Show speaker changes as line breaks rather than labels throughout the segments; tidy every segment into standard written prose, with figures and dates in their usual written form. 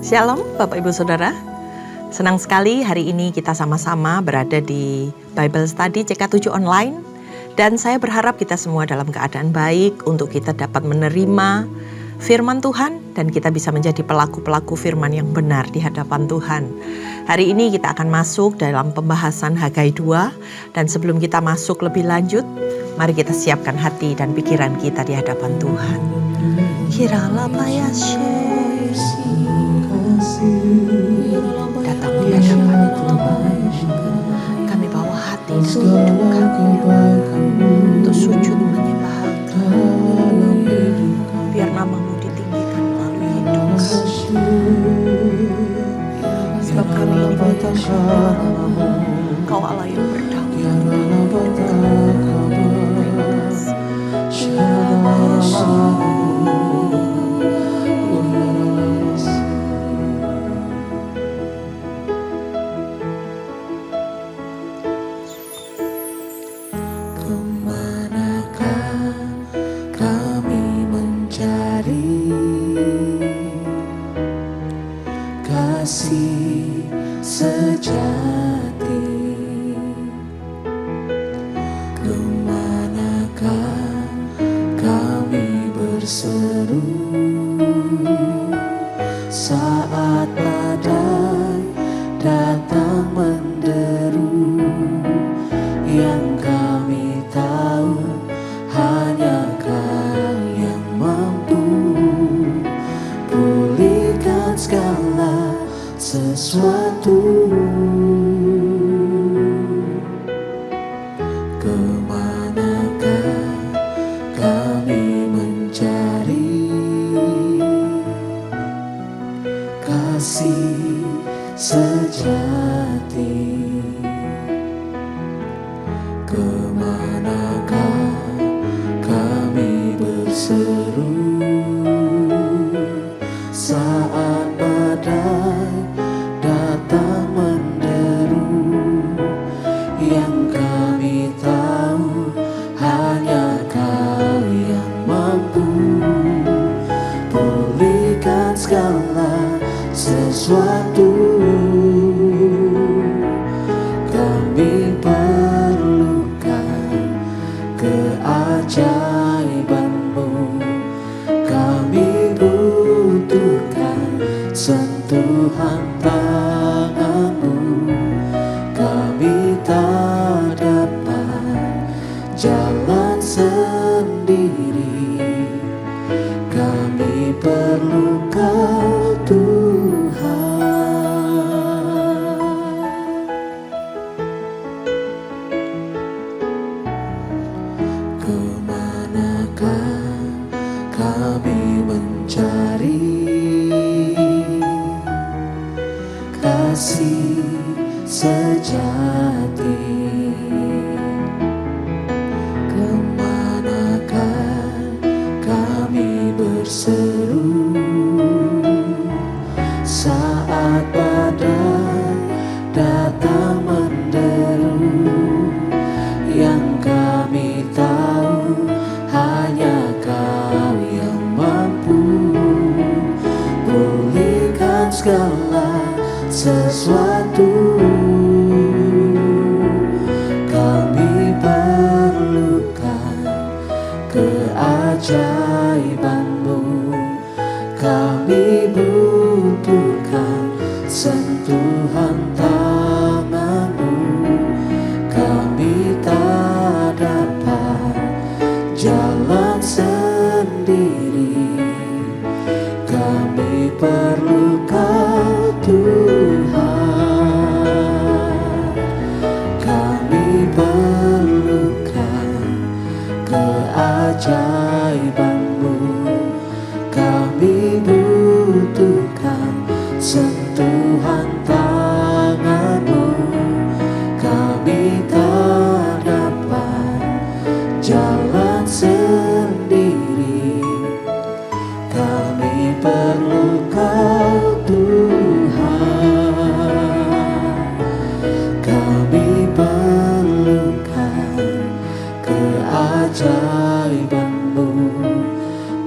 Shalom Bapak Ibu Saudara. Senang sekali hari ini kita sama-sama berada di Bible Study CK7 Online. Dan saya berharap kita semua dalam keadaan baik untuk kita dapat menerima firman Tuhan. Dan kita bisa menjadi pelaku-pelaku firman yang benar di hadapan Tuhan. Hari ini kita akan masuk dalam pembahasan Hagai 2. Dan sebelum kita masuk lebih lanjut, mari kita siapkan hati dan pikiran kita di hadapan Tuhan. Kiralah datang di hadapan Tuhan. Kami bawa hati dan hidup kami untuk sujud menyembah kami. Biar namamu ditinggikan melalui hidup kami. Sebab kami ini berdoa, Kau Allah yang berdaulat.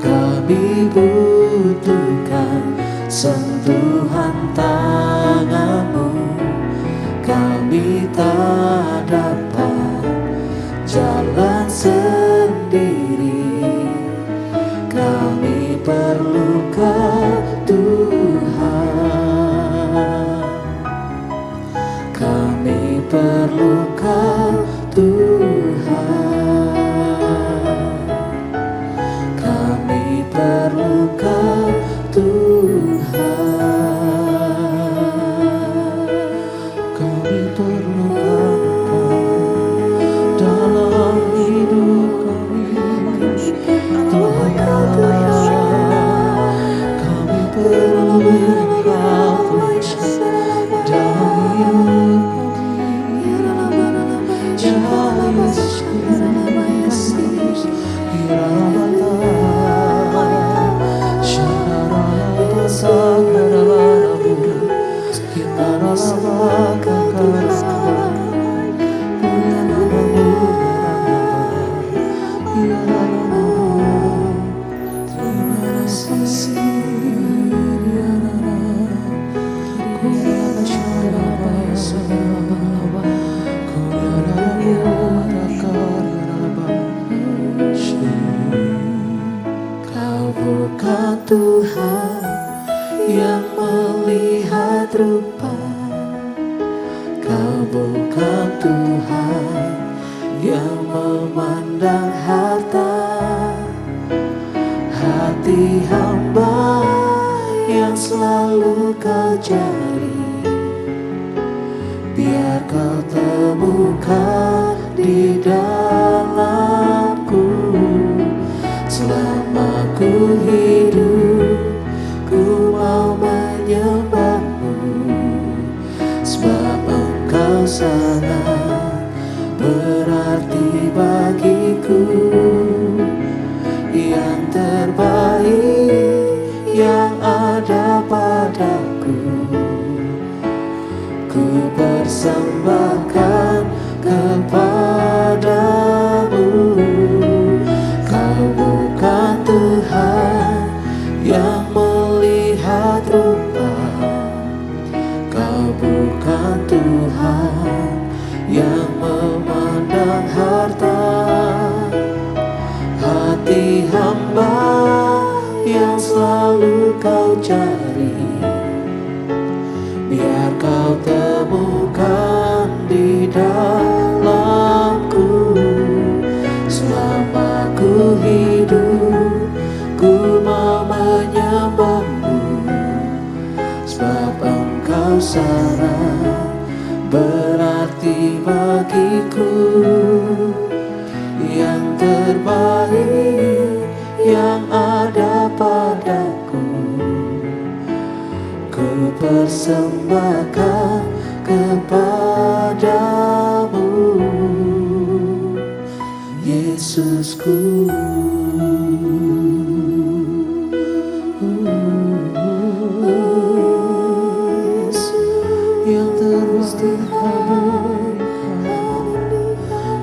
Kami butuhkan sentuhan Kau Tuhan, kami perlu Kau Tuhan, kami perlu Kau Tuhan, kami perlu Kau dalam hidup kami, Tuhan. Kami perlu Kau dalam hidup kami, Jaya Yesus, Hirabata, Shanarabata, Sakaralabu, Hitaralabaka, Kau bukan Tuhan yang melihat rupa, Kau bukan Tuhan yang memandang harta. Hati hamba yang selalu Kau cari, biar Kau temukan di dalamku. Selama ku hidup, ku mau menyembah-Mu, sebab Engkau sangat berarti bagiku. Yang terbaik yang ada padaku, ku persembahkan kepadamu. Kau bukan Tuhan yang melihat rupa, Kau bukan Tuhan yang memandang harta. Hati hamba yang selalu Kau cari, biar Kau temukan di dalamku. Selama ku hidup, ku mau menyembah-Mu, sebab Engkau sangat berarti bagiku. Yang terbaik yang ada padaku, ku persembahkan kepadamu, Yesusku. Yang terbaik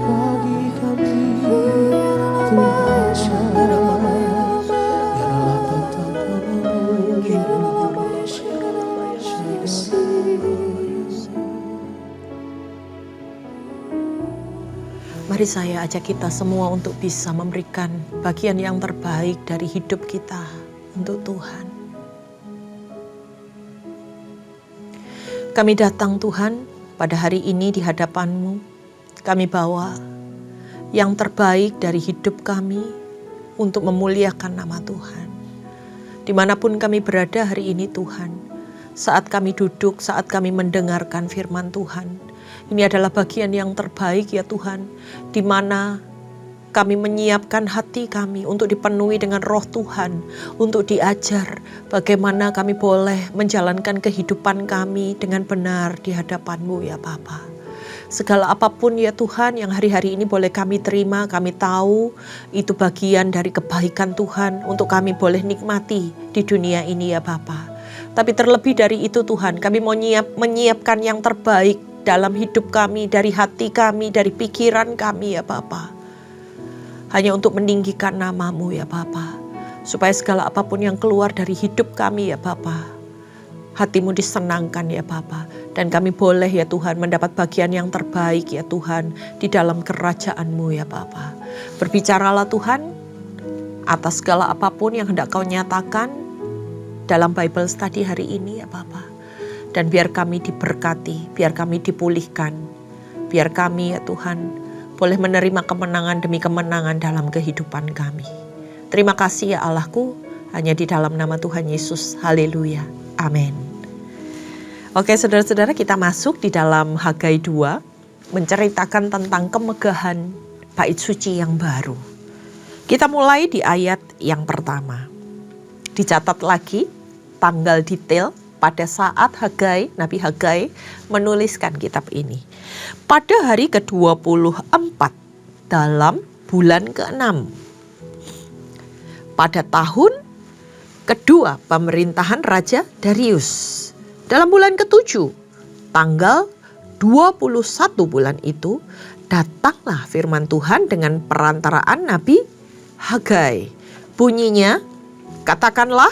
bagi kami,
Mari saya ajak kita semua untuk bisa memberikan bagian yang terbaik dari hidup kita untuk Tuhan. Kami datang Tuhan pada hari ini di hadapan-Mu. Kami bawa yang terbaik dari hidup kami untuk memuliakan nama Tuhan. Dimanapun kami berada hari ini Tuhan, saat kami duduk, saat kami mendengarkan firman Tuhan, ini adalah bagian yang terbaik ya Tuhan, di mana kami menyiapkan hati kami untuk dipenuhi dengan roh Tuhan, untuk diajar bagaimana kami boleh menjalankan kehidupan kami dengan benar di hadapan-Mu ya Bapa. Segala apapun ya Tuhan yang hari-hari ini boleh kami terima, kami tahu itu bagian dari kebaikan Tuhan untuk kami boleh nikmati di dunia ini ya Bapa. Tapi terlebih dari itu Tuhan, kami mau menyiapkan yang terbaik dalam hidup kami, dari hati kami, dari pikiran kami ya Bapa. Hanya untuk meninggikan nama-Mu ya Bapa. Supaya segala apapun yang keluar dari hidup kami ya Bapa, hati-Mu disenangkan ya Bapa. Dan kami boleh ya Tuhan mendapat bagian yang terbaik ya Tuhan di dalam kerajaan-Mu ya Bapa. Berbicaralah Tuhan atas segala apapun yang hendak Kau nyatakan dalam Bible study hari ini ya Bapa. Dan biar kami diberkati, biar kami dipulihkan, biar kami ya Tuhan boleh menerima kemenangan demi kemenangan dalam kehidupan kami. Terima kasih ya Allahku, hanya di dalam nama Tuhan Yesus. Haleluya. Amin. Oke saudara-saudara, kita masuk di dalam Hagai 2, menceritakan tentang kemegahan bait suci yang baru. Kita mulai di ayat yang pertama. Dicatat lagi tanggal detail pada saat Nabi Hagai menuliskan kitab ini. Pada hari ke-24 dalam bulan ke-6. Pada tahun kedua pemerintahan Raja Darius. Dalam bulan ke-7, tanggal 21 bulan itu, datanglah firman Tuhan dengan perantaraan Nabi Hagai. Bunyinya, katakanlah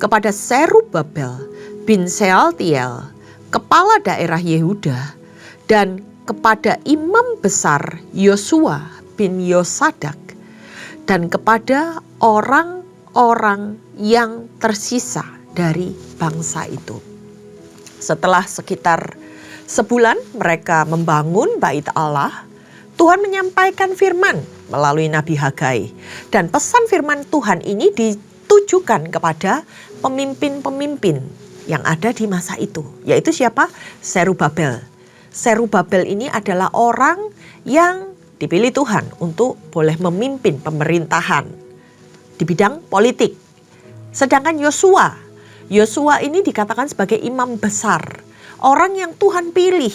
kepada Zerubabel bin Sealtiel, kepala daerah Yehuda, dan kepada imam besar Yosua bin Yosadak, dan kepada orang-orang yang tersisa dari bangsa itu. Setelah sekitar sebulan mereka membangun bait Allah, Tuhan menyampaikan firman melalui Nabi Hagai. Dan pesan firman Tuhan ini ditujukan kepada pemimpin-pemimpin yang ada di masa itu. Yaitu siapa? Zerubabel. Zerubabel ini adalah orang yang dipilih Tuhan untuk boleh memimpin pemerintahan di bidang politik. Sedangkan Yosua ini dikatakan sebagai imam besar. Orang yang Tuhan pilih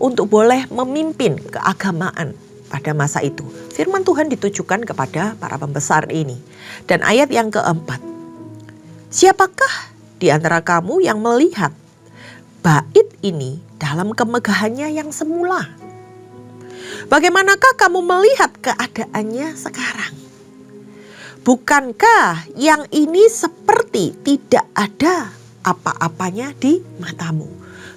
untuk boleh memimpin keagamaan pada masa itu. Firman Tuhan ditujukan kepada para pembesar ini. Dan ayat yang keempat. Siapakah di antara kamu yang melihat bait ini dalam kemegahannya yang semula? Bagaimanakah kamu melihat keadaannya sekarang? Bukankah yang ini seperti tidak ada apa-apanya di matamu?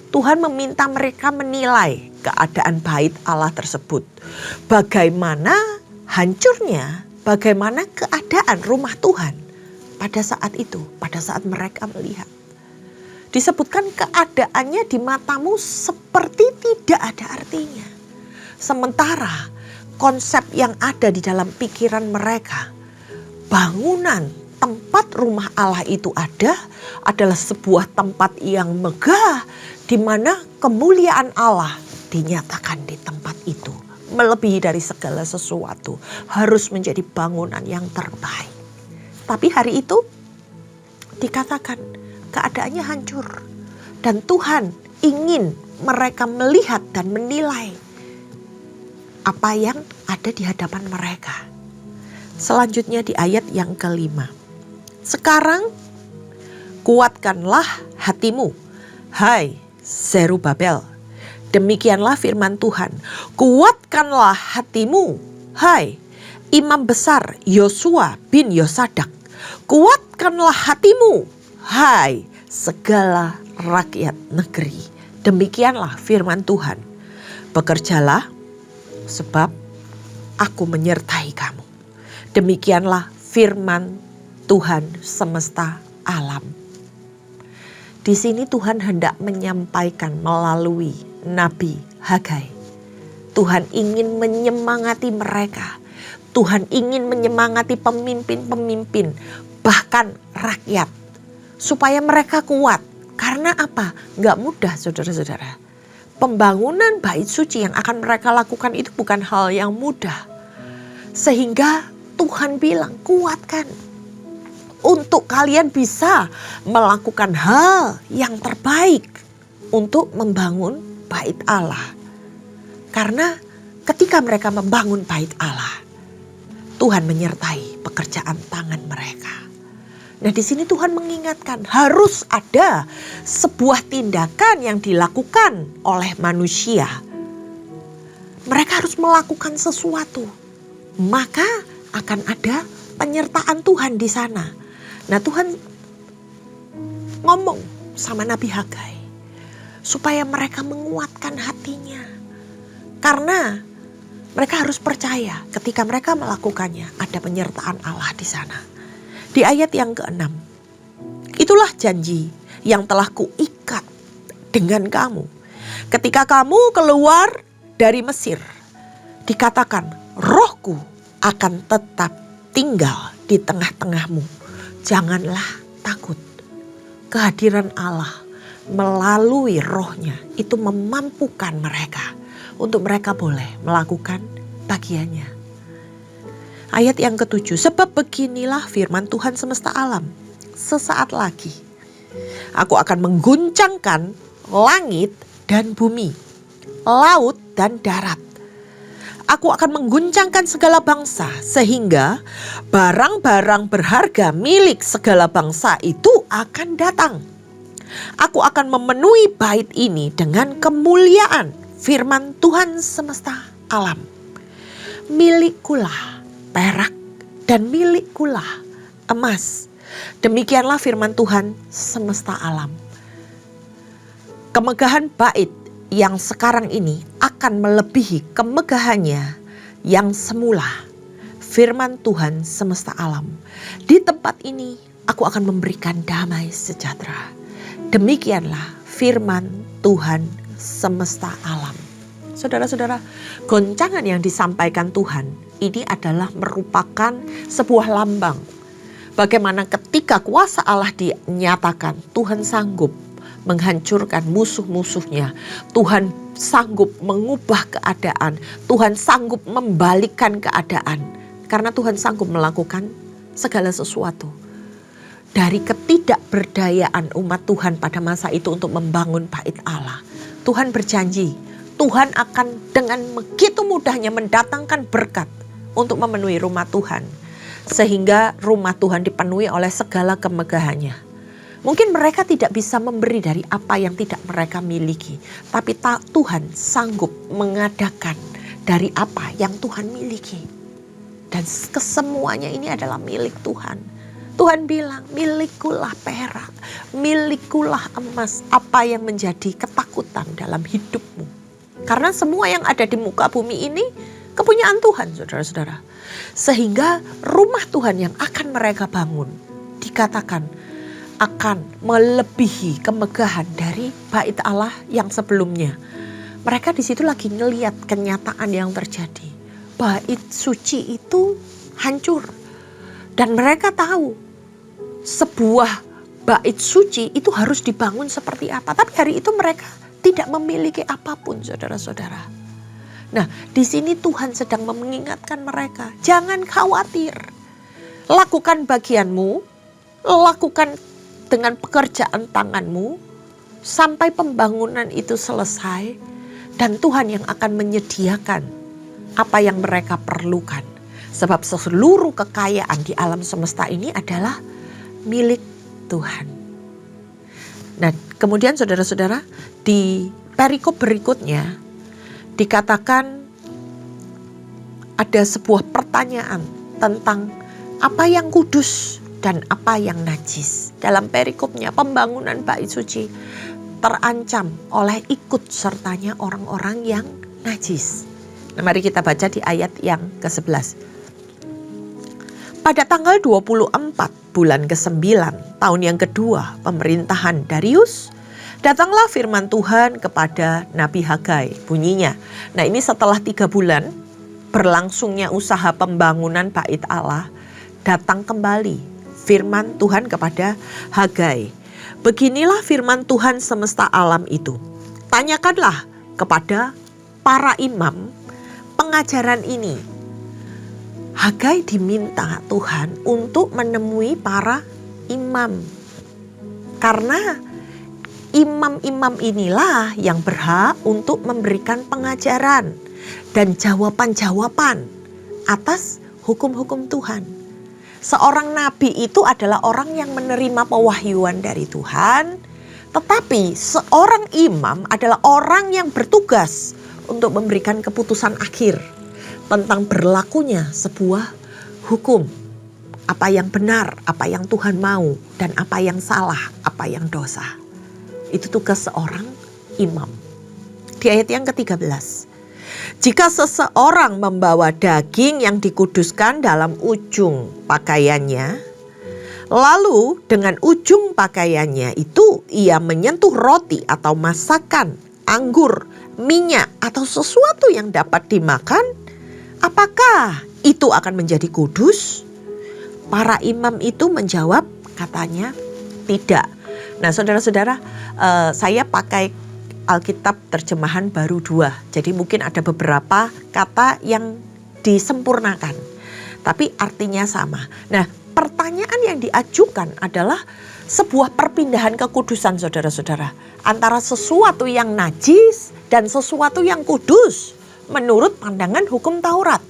Tuhan meminta mereka menilai keadaan bait Allah tersebut. Bagaimana hancurnya, bagaimana keadaan rumah Tuhan pada saat itu, pada saat mereka melihat. Disebutkan keadaannya di matamu seperti tidak ada artinya. Sementara konsep yang ada di dalam pikiran mereka, bangunan tempat rumah Allah itu adalah sebuah tempat yang megah, di mana kemuliaan Allah dinyatakan di tempat itu. Melebihi dari segala sesuatu, harus menjadi bangunan yang terbaik. Tapi hari itu dikatakan keadaannya hancur. Dan Tuhan ingin mereka melihat dan menilai apa yang ada di hadapan mereka. Selanjutnya di ayat yang kelima. Sekarang kuatkanlah hatimu, hai Zerubabel. Demikianlah firman Tuhan. Kuatkanlah hatimu, hai imam besar Yosua bin Yosadak. Kuatkanlah hatimu, hai segala rakyat negeri. Demikianlah firman Tuhan. Bekerjalah sebab aku menyertai kamu. Demikianlah firman Tuhan semesta alam. Di sini Tuhan hendak menyampaikan melalui Nabi Hagai. Tuhan ingin menyemangati mereka. Tuhan ingin menyemangati pemimpin-pemimpin, bahkan rakyat. Supaya mereka kuat. Karena apa? Gak mudah saudara-saudara. Pembangunan bait suci yang akan mereka lakukan itu bukan hal yang mudah. Sehingga Tuhan bilang kuatkan. Untuk kalian bisa melakukan hal yang terbaik untuk membangun bait Allah. Karena ketika mereka membangun bait Allah, Tuhan menyertai pekerjaan tangan mereka. Nah, di sini Tuhan mengingatkan harus ada sebuah tindakan yang dilakukan oleh manusia. Mereka harus melakukan sesuatu. Maka akan ada penyertaan Tuhan di sana. Nah, Tuhan ngomong sama Nabi Hagai supaya mereka menguatkan hatinya. Karena mereka harus percaya ketika mereka melakukannya ada penyertaan Allah di sana. Di ayat yang ke-6. Itulah janji yang telah kuikat dengan kamu. Ketika kamu keluar dari Mesir, dikatakan rohku akan tetap tinggal di tengah-tengahmu. Janganlah takut. Kehadiran Allah melalui rohnya itu memampukan mereka untuk mereka boleh melakukan bagiannya. Ayat yang ke-7, sebab beginilah firman Tuhan semesta alam. Sesaat lagi aku akan mengguncangkan langit dan bumi, laut dan darat. Aku akan mengguncangkan segala bangsa sehingga barang-barang berharga milik segala bangsa itu akan datang. Aku akan memenuhi bait ini dengan kemuliaan, firman Tuhan semesta alam. Milikkulah perak dan milikkulah emas. Demikianlah firman Tuhan semesta alam. Kemegahan bait yang sekarang ini akan melebihi kemegahannya yang semula. Firman Tuhan semesta alam. Di tempat ini aku akan memberikan damai sejahtera. Demikianlah firman Tuhan semesta alam. Saudara-saudara, goncangan yang disampaikan Tuhan ini adalah merupakan sebuah lambang. Bagaimana ketika kuasa Allah dinyatakan, Tuhan sanggup menghancurkan musuh-musuhnya. Tuhan sanggup mengubah keadaan. Tuhan sanggup membalikkan keadaan. Karena Tuhan sanggup melakukan segala sesuatu. Dari ketidakberdayaan umat Tuhan pada masa itu untuk membangun bait Allah, Tuhan berjanji, Tuhan akan dengan begitu mudahnya mendatangkan berkat untuk memenuhi rumah Tuhan. Sehingga rumah Tuhan dipenuhi oleh segala kemegahannya. Mungkin mereka tidak bisa memberi dari apa yang tidak mereka miliki. Tapi Tuhan sanggup mengadakan dari apa yang Tuhan miliki. Dan kesemuanya ini adalah milik Tuhan. Tuhan bilang, milikkulah perak, milikkulah emas. Apa yang menjadi ketakutan dalam hidupmu. Karena semua yang ada di muka bumi ini kepunyaan Tuhan, saudara-saudara. Sehingga rumah Tuhan yang akan mereka bangun dikatakan akan melebihi kemegahan dari bait Allah yang sebelumnya. Mereka di situ lagi ngelihat kenyataan yang terjadi. Bait suci itu hancur. Dan mereka tahu sebuah bait suci itu harus dibangun seperti apa. Tapi hari itu mereka tidak memiliki apapun, saudara-saudara. Nah, di sini Tuhan sedang mengingatkan mereka, jangan khawatir. Lakukan bagianmu, lakukan dengan pekerjaan tanganmu sampai pembangunan itu selesai dan Tuhan yang akan menyediakan apa yang mereka perlukan. Sebab seluruh kekayaan di alam semesta ini adalah milik Tuhan. Nah, kemudian saudara-saudara, di perikop berikutnya dikatakan ada sebuah pertanyaan tentang apa yang kudus dan apa yang najis. Dalam perikopnya pembangunan bait suci terancam oleh ikut sertanya orang-orang yang najis. Nah, mari kita baca di ayat yang ke-11. Pada tanggal 24 bulan ke-9 tahun yang kedua pemerintahan Darius, datanglah firman Tuhan kepada Nabi Hagai, bunyinya. Nah, ini setelah 3 bulan berlangsungnya usaha pembangunan bait Allah, datang kembali firman Tuhan kepada Hagai. Beginilah firman Tuhan semesta alam itu. Tanyakanlah kepada para imam pengajaran ini. Hagai diminta Tuhan untuk menemui para imam. Karena imam-imam inilah yang berhak untuk memberikan pengajaran dan jawaban-jawaban atas hukum-hukum Tuhan. Seorang nabi itu adalah orang yang menerima pewahyuan dari Tuhan, tetapi seorang imam adalah orang yang bertugas untuk memberikan keputusan akhir tentang berlakunya sebuah hukum. Apa yang benar, apa yang Tuhan mau, dan apa yang salah, apa yang dosa. Itu tugas seorang imam. Di ayat yang ke-13. Jika seseorang membawa daging yang dikuduskan dalam ujung pakaiannya, Lalu dengan ujung pakaiannya itu ia menyentuh roti atau masakan, anggur, minyak atau sesuatu yang dapat dimakan. Apakah itu akan menjadi kudus? Para imam itu menjawab, katanya tidak. Nah saudara-saudara, saya pakai Alkitab terjemahan baru 2. Jadi mungkin ada beberapa kata yang disempurnakan, tapi artinya sama. Nah, pertanyaan yang diajukan adalah sebuah perpindahan kekudusan saudara-saudara. Antara sesuatu yang najis dan sesuatu yang kudus menurut pandangan hukum Taurat.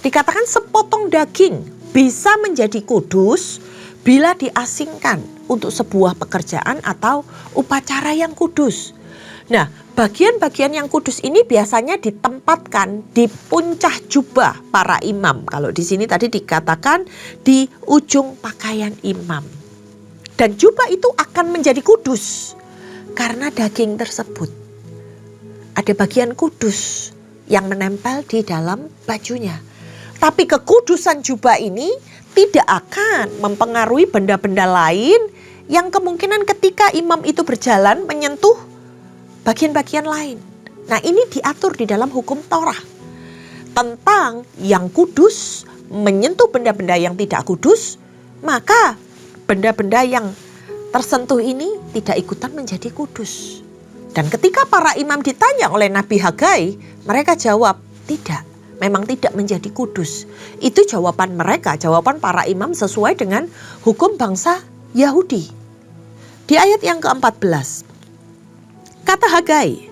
Dikatakan sepotong daging bisa menjadi kudus bila diasingkan untuk sebuah pekerjaan atau upacara yang kudus. Nah, bagian-bagian yang kudus ini biasanya ditempatkan di puncak jubah para imam. Kalau di sini tadi dikatakan di ujung pakaian imam. Dan jubah itu akan menjadi kudus karena daging tersebut. Ada bagian kudus yang menempel di dalam bajunya. Tapi kekudusan jubah ini tidak akan mempengaruhi benda-benda lain yang kemungkinan ketika imam itu berjalan menyentuh bagian-bagian lain. Nah, ini diatur di dalam hukum Torah tentang yang kudus menyentuh benda-benda yang tidak kudus, maka benda-benda yang tersentuh ini tidak ikutan menjadi kudus. Dan ketika para imam ditanya oleh Nabi Hagai, mereka jawab tidak, memang tidak menjadi kudus. Itu jawaban mereka, jawaban para imam sesuai dengan hukum bangsa Yahudi. Di ayat yang ke-14, kata Hagai,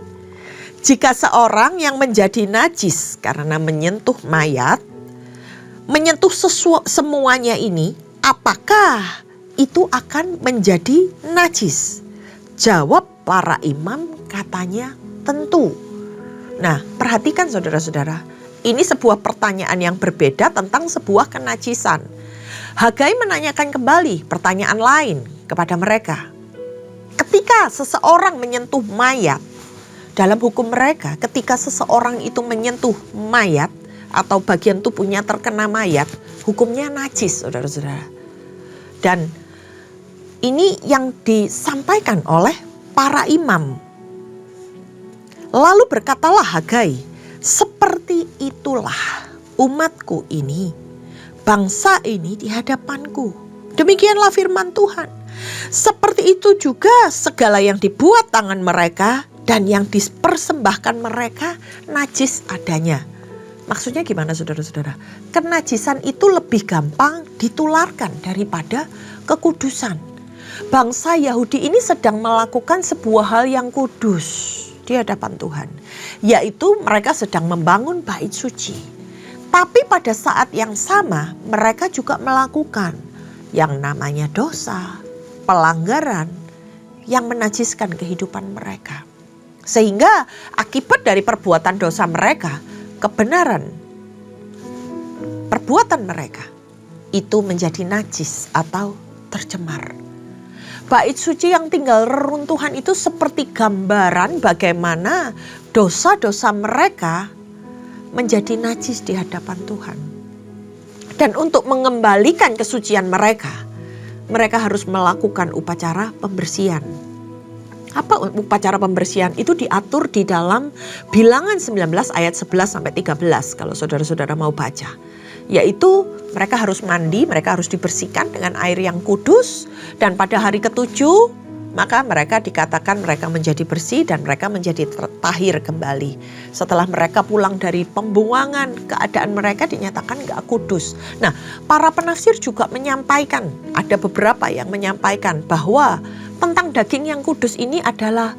jika seorang yang menjadi najis karena menyentuh mayat, menyentuh semuanya ini, apakah itu akan menjadi najis? Jawab para imam, katanya tentu. Nah, perhatikan saudara-saudara, ini sebuah pertanyaan yang berbeda tentang sebuah kenajisan. Hagai menanyakan kembali pertanyaan lain kepada mereka. Ketika seseorang menyentuh mayat, dalam hukum mereka ketika seseorang itu menyentuh mayat atau bagian tubuhnya terkena mayat, hukumnya najis, saudara-saudara. Dan ini yang disampaikan oleh para imam. Lalu berkatalah Hagai, seperti itulah umatku ini, bangsa ini di hadapanku. Demikianlah firman Tuhan. Seperti itu juga segala yang dibuat tangan mereka dan yang dipersembahkan mereka najis adanya. Maksudnya gimana saudara-saudara? Kenajisan itu lebih gampang ditularkan daripada kekudusan. Bangsa Yahudi ini sedang melakukan sebuah hal yang kudus di hadapan Tuhan, yaitu mereka sedang membangun bait suci. Tapi pada saat yang sama mereka juga melakukan yang namanya dosa, pelanggaran yang menajiskan kehidupan mereka. Sehingga akibat dari perbuatan dosa mereka, kebenaran perbuatan mereka itu menjadi najis atau tercemar. Bait suci yang tinggal reruntuhan itu seperti gambaran bagaimana dosa-dosa mereka menjadi najis di hadapan Tuhan. Dan untuk mengembalikan kesucian mereka, mereka harus melakukan upacara pembersihan. Apa upacara pembersihan? Itu diatur di dalam Bilangan 19 ayat 11 sampai 13 kalau saudara-saudara mau baca. Yaitu mereka harus mandi, mereka harus dibersihkan dengan air yang kudus, dan pada hari ke-7 maka mereka dikatakan mereka menjadi bersih dan mereka menjadi tahir kembali. Setelah mereka pulang dari pembuangan, keadaan mereka dinyatakan gak kudus. Nah, para penafsir juga menyampaikan, ada beberapa yang menyampaikan bahwa tentang daging yang kudus ini adalah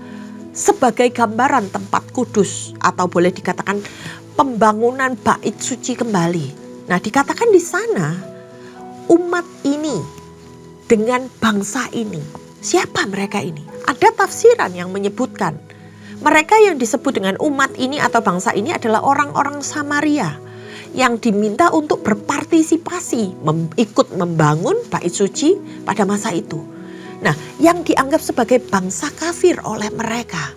sebagai gambaran tempat kudus, atau boleh dikatakan pembangunan bait suci kembali. Nah, dikatakan di sana umat ini dengan bangsa ini. Siapa mereka ini? Ada tafsiran yang menyebutkan mereka yang disebut dengan umat ini atau bangsa ini adalah orang-orang Samaria yang diminta untuk berpartisipasi ikut membangun bait suci pada masa itu. Nah, yang dianggap sebagai bangsa kafir oleh mereka.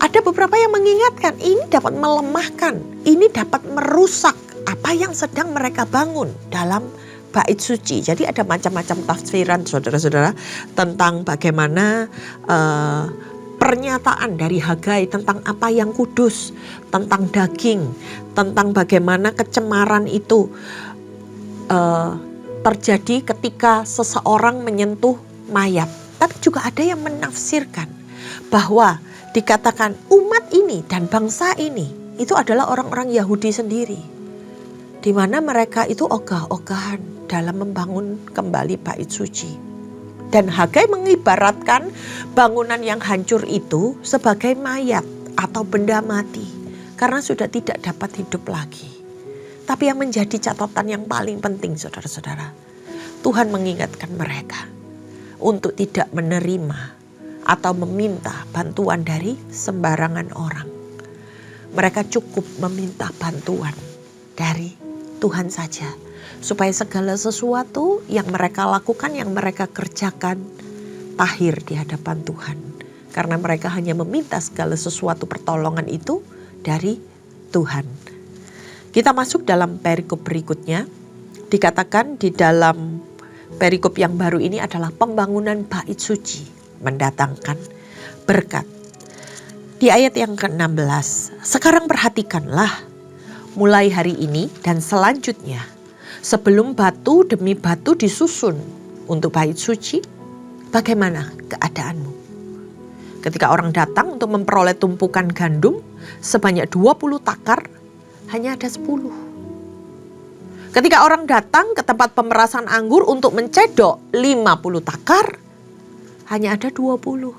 Ada beberapa yang mengingatkan ini dapat melemahkan, ini dapat merusak apa yang sedang mereka bangun dalam bait suci. Jadi ada macam-macam tafsiran saudara-saudara tentang bagaimana pernyataan dari Hagai tentang apa yang kudus, tentang daging, tentang bagaimana kecemaran itu terjadi ketika seseorang menyentuh mayat. Tapi juga ada yang menafsirkan bahwa dikatakan umat ini dan bangsa ini itu adalah orang-orang Yahudi sendiri, di mana mereka itu ogah-ogahan dalam membangun kembali bait suci. Dan Hagai mengibaratkan bangunan yang hancur itu sebagai mayat atau benda mati karena sudah tidak dapat hidup lagi. Tapi yang menjadi catatan yang paling penting saudara-saudara, Tuhan mengingatkan mereka untuk tidak menerima atau meminta bantuan dari sembarangan orang. Mereka cukup meminta bantuan dari Tuhan saja, supaya segala sesuatu yang mereka lakukan, yang mereka kerjakan, tahir di hadapan Tuhan. Karena mereka hanya meminta segala sesuatu pertolongan itu dari Tuhan. Kita masuk dalam perikop berikutnya. Dikatakan di dalam perikop yang baru ini adalah pembangunan bait suci mendatangkan berkat. Di ayat yang ke-16, sekarang perhatikanlah mulai hari ini dan selanjutnya, sebelum batu demi batu disusun untuk bait suci, bagaimana keadaanmu? Ketika orang datang untuk memperoleh tumpukan gandum sebanyak 20 takar, hanya ada 10. Ketika orang datang ke tempat pemerasan anggur untuk mencedok 50 takar, hanya ada 20.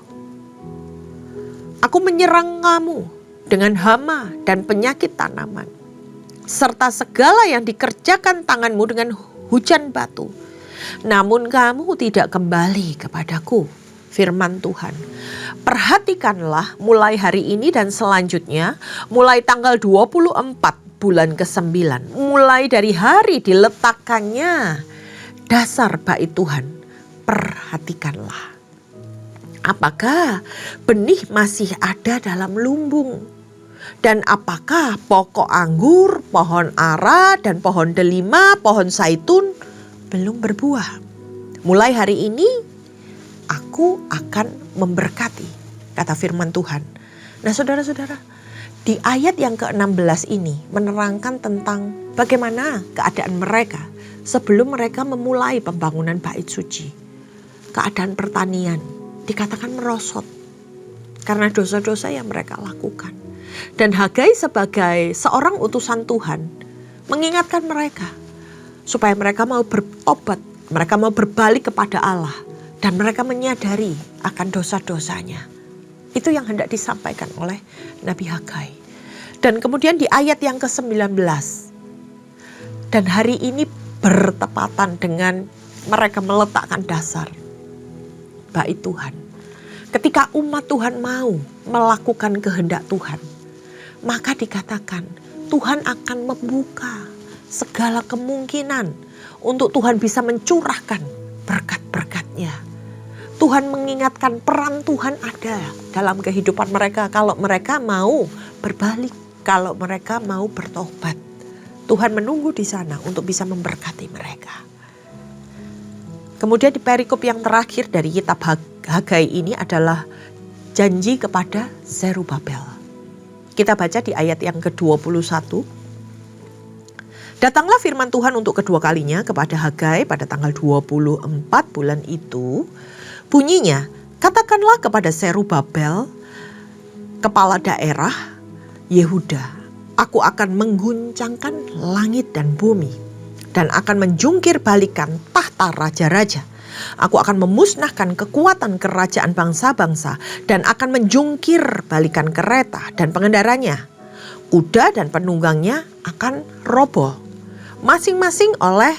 Aku menyerang kamu dengan hama dan penyakit tanaman, serta segala yang dikerjakan tanganmu dengan hujan batu. Namun kamu tidak kembali kepadaku, firman Tuhan. Perhatikanlah mulai hari ini dan selanjutnya, mulai tanggal 24 bulan ke-9, mulai dari hari diletakkannya dasar bait Tuhan, perhatikanlah. Apakah benih masih ada dalam lumbung? Dan apakah pokok anggur, pohon ara, dan pohon delima, pohon zaitun belum berbuah? Mulai hari ini aku akan memberkati, kata firman Tuhan. Nah saudara-saudara, di ayat yang ke-16 ini menerangkan tentang bagaimana keadaan mereka sebelum mereka memulai pembangunan bait suci. Keadaan pertanian dikatakan merosot karena dosa-dosa yang mereka lakukan. Dan Hagai sebagai seorang utusan Tuhan mengingatkan mereka supaya mereka mau bertobat, mereka mau berbalik kepada Allah, dan mereka menyadari akan dosa-dosanya. Itu yang hendak disampaikan oleh Nabi Hagai. Dan kemudian di ayat yang ke-19, dan hari ini bertepatan dengan mereka meletakkan dasar bait Tuhan. Ketika umat Tuhan mau melakukan kehendak Tuhan, maka dikatakan Tuhan akan membuka segala kemungkinan untuk Tuhan bisa mencurahkan berkat-berkatnya. Tuhan mengingatkan peran Tuhan ada dalam kehidupan mereka kalau mereka mau berbalik, kalau mereka mau bertobat. Tuhan menunggu di sana untuk bisa memberkati mereka. Kemudian di perikop yang terakhir dari kitab Hagai ini adalah janji kepada Zerubabel. Kita baca di ayat yang ke-21. Datanglah firman Tuhan untuk kedua kalinya kepada Hagai pada tanggal 24 bulan itu. Bunyinya, katakanlah kepada Zerubabel, kepala daerah Yehuda, aku akan mengguncangkan langit dan bumi dan akan menjungkir balikan tahta raja-raja. Aku akan memusnahkan kekuatan kerajaan bangsa-bangsa dan akan menjungkir balikan kereta dan pengendaranya. Kuda dan penunggangnya akan roboh, masing-masing oleh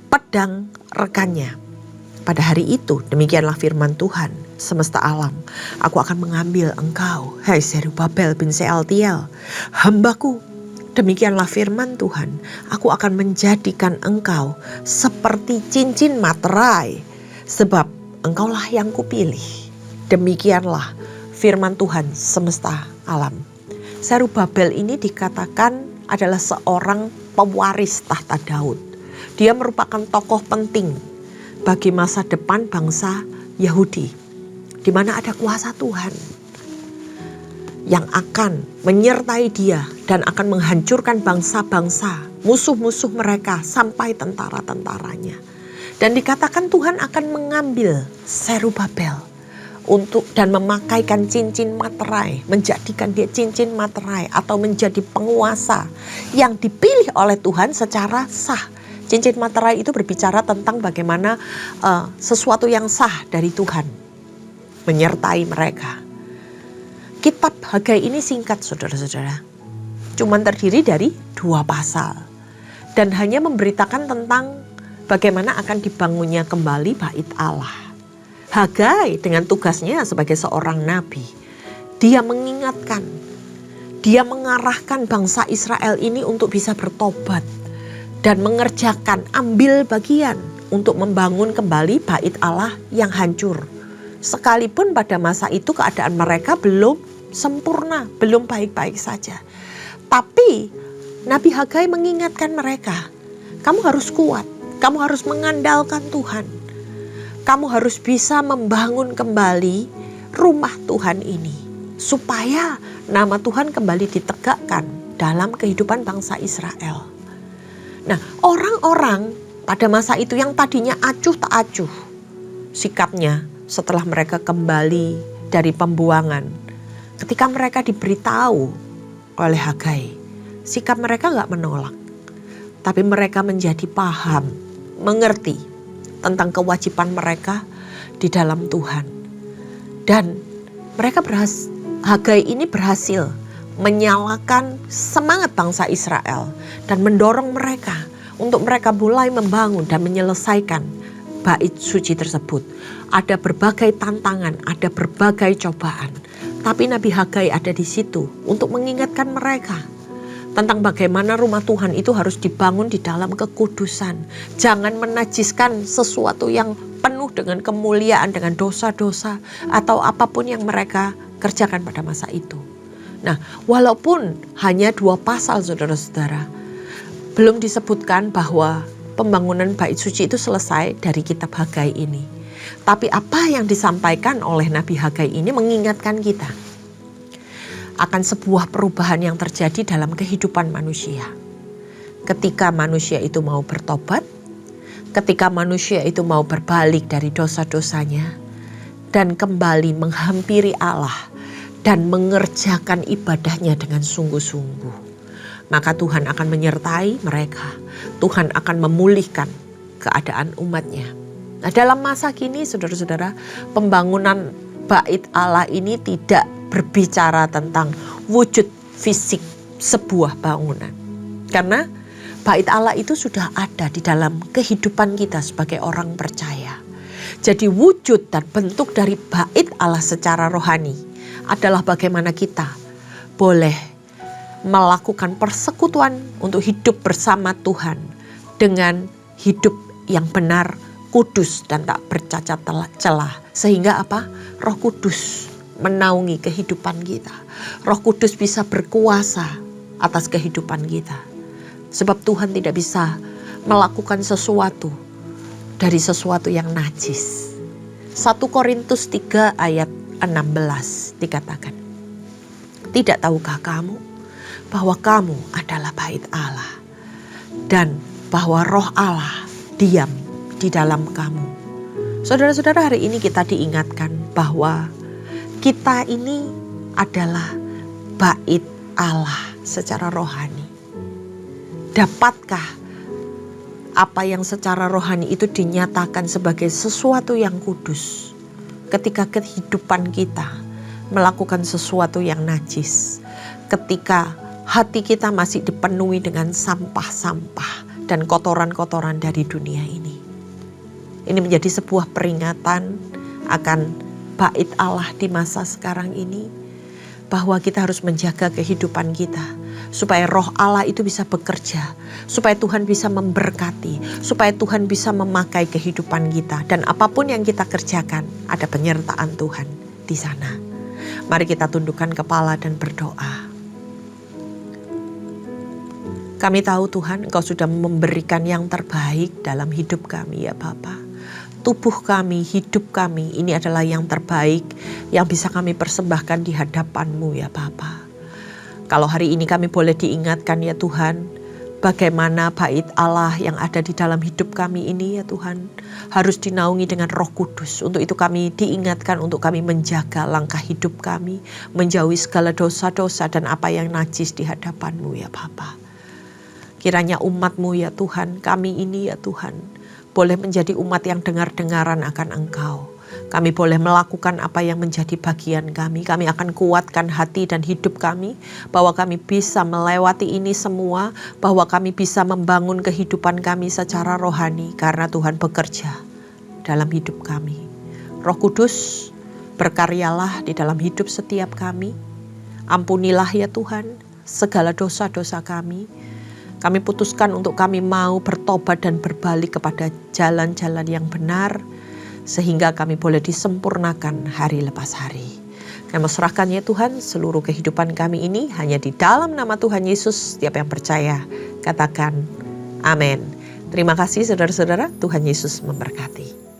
pedang rekannya. Pada hari itu, demikianlah firman Tuhan semesta alam. Aku akan mengambil engkau, hai Zerubabel bin Sealtiel, hambaku. Demikianlah firman Tuhan, aku akan menjadikan engkau seperti cincin materai, sebab engkaulah yang kupilih. Demikianlah firman Tuhan semesta alam. Zerubabel ini dikatakan adalah seorang pewaris tahta Daud. Dia merupakan tokoh penting bagi masa depan bangsa Yahudi, di mana ada kuasa Tuhan yang akan menyertai dia dan akan menghancurkan bangsa-bangsa, musuh-musuh mereka sampai tentara-tentaranya. Dan dikatakan Tuhan akan mengambil Zerubabel dan memakaikan cincin materai, menjadikan dia cincin materai atau menjadi penguasa yang dipilih oleh Tuhan secara sah. Cincin materai itu berbicara tentang bagaimana sesuatu yang sah dari Tuhan menyertai mereka. Kitab Hagai ini singkat, saudara-saudara. Cuman terdiri dari 2 pasal. Dan hanya memberitakan tentang bagaimana akan dibangunnya kembali bait Allah. Hagai dengan tugasnya sebagai seorang nabi, dia mengingatkan, dia mengarahkan bangsa Israel ini untuk bisa bertobat dan mengerjakan, ambil bagian untuk membangun kembali bait Allah yang hancur. Sekalipun pada masa itu keadaan mereka belum sempurna, belum baik-baik saja. Tapi Nabi Hagai mengingatkan mereka, kamu harus kuat, kamu harus mengandalkan Tuhan. Kamu harus bisa membangun kembali rumah Tuhan ini, supaya nama Tuhan kembali ditegakkan dalam kehidupan bangsa Israel. Nah, orang-orang pada masa itu yang tadinya acuh tak acuh sikapnya setelah mereka kembali dari pembuangan, ketika mereka diberitahu oleh Hagai, sikap mereka gak menolak, tapi mereka menjadi paham, mengerti tentang kewajiban mereka di dalam Tuhan. Dan mereka Hagai ini berhasil menyalakan semangat bangsa Israel dan mendorong mereka untuk mereka mulai membangun dan menyelesaikan bait suci tersebut. Ada berbagai tantangan, ada berbagai cobaan. Tapi Nabi Hagai ada di situ untuk mengingatkan mereka tentang bagaimana rumah Tuhan itu harus dibangun di dalam kekudusan. Jangan menajiskan sesuatu yang penuh dengan kemuliaan, dengan dosa-dosa atau apapun yang mereka kerjakan pada masa itu. Nah, walaupun hanya 2 pasal saudara-saudara, belum disebutkan bahwa pembangunan bait suci itu selesai dari kitab Hagai ini. Tapi apa yang disampaikan oleh Nabi Hagai ini mengingatkan kita akan sebuah perubahan yang terjadi dalam kehidupan manusia. Ketika manusia itu mau bertobat, ketika manusia itu mau berbalik dari dosa-dosanya dan kembali menghampiri Allah dan mengerjakan ibadahnya dengan sungguh-sungguh, maka Tuhan akan menyertai mereka. Tuhan akan memulihkan keadaan umatnya. Nah, dalam masa kini saudara-saudara, pembangunan bait Allah ini tidak berbicara tentang wujud fisik sebuah bangunan. Karena bait Allah itu sudah ada di dalam kehidupan kita sebagai orang percaya. Jadi wujud dan bentuk dari bait Allah secara rohani adalah bagaimana kita boleh melakukan persekutuan untuk hidup bersama Tuhan dengan hidup yang benar, kudus dan tak bercacat celah. Sehingga apa? Roh Kudus menaungi kehidupan kita. Roh Kudus bisa berkuasa atas kehidupan kita. Sebab Tuhan tidak bisa melakukan sesuatu dari sesuatu yang najis. 1 Korintus 3 ayat 16 dikatakan, tidak tahukah kamu bahwa kamu adalah bait Allah dan bahwa roh Allah diam di dalam kamu. Saudara-saudara, hari ini kita diingatkan bahwa kita ini adalah bait Allah secara rohani. Dapatkah apa yang secara rohani itu dinyatakan sebagai sesuatu yang kudus ketika kehidupan kita melakukan sesuatu yang najis, ketika hati kita masih dipenuhi dengan sampah-sampah dan kotoran-kotoran dari dunia ini. Ini menjadi sebuah peringatan akan bait Allah di masa sekarang ini, bahwa kita harus menjaga kehidupan kita supaya roh Allah itu bisa bekerja, supaya Tuhan bisa memberkati, supaya Tuhan bisa memakai kehidupan kita, dan apapun yang kita kerjakan ada penyertaan Tuhan di sana. Mari kita tundukkan kepala dan berdoa. Kami tahu Tuhan, Engkau sudah memberikan yang terbaik dalam hidup kami ya Bapa. Tubuh kami, hidup kami, ini adalah yang terbaik yang bisa kami persembahkan di hadapan-Mu ya Bapa. Kalau hari ini kami boleh diingatkan ya Tuhan, bagaimana bait Allah yang ada di dalam hidup kami ini ya Tuhan, harus dinaungi dengan Roh Kudus. Untuk itu kami diingatkan untuk kami menjaga langkah hidup kami, menjauhi segala dosa-dosa dan apa yang najis di hadapan-Mu ya Bapa. Kiranya umat-Mu ya Tuhan, kami ini ya Tuhan, boleh menjadi umat yang dengar-dengaran akan Engkau. Kami boleh melakukan apa yang menjadi bagian kami. Kami akan kuatkan hati dan hidup kami, bahwa kami bisa melewati ini semua, bahwa kami bisa membangun kehidupan kami secara rohani, karena Tuhan bekerja dalam hidup kami. Roh Kudus, berkaryalah di dalam hidup setiap kami. Ampunilah ya Tuhan segala dosa-dosa kami. Kami putuskan untuk kami mau bertobat dan berbalik kepada jalan-jalan yang benar, sehingga kami boleh disempurnakan hari lepas hari. Kami serahkan ya Tuhan seluruh kehidupan kami ini hanya di dalam nama Tuhan Yesus. Setiap yang percaya katakan amin. Terima kasih saudara-saudara, Tuhan Yesus memberkati.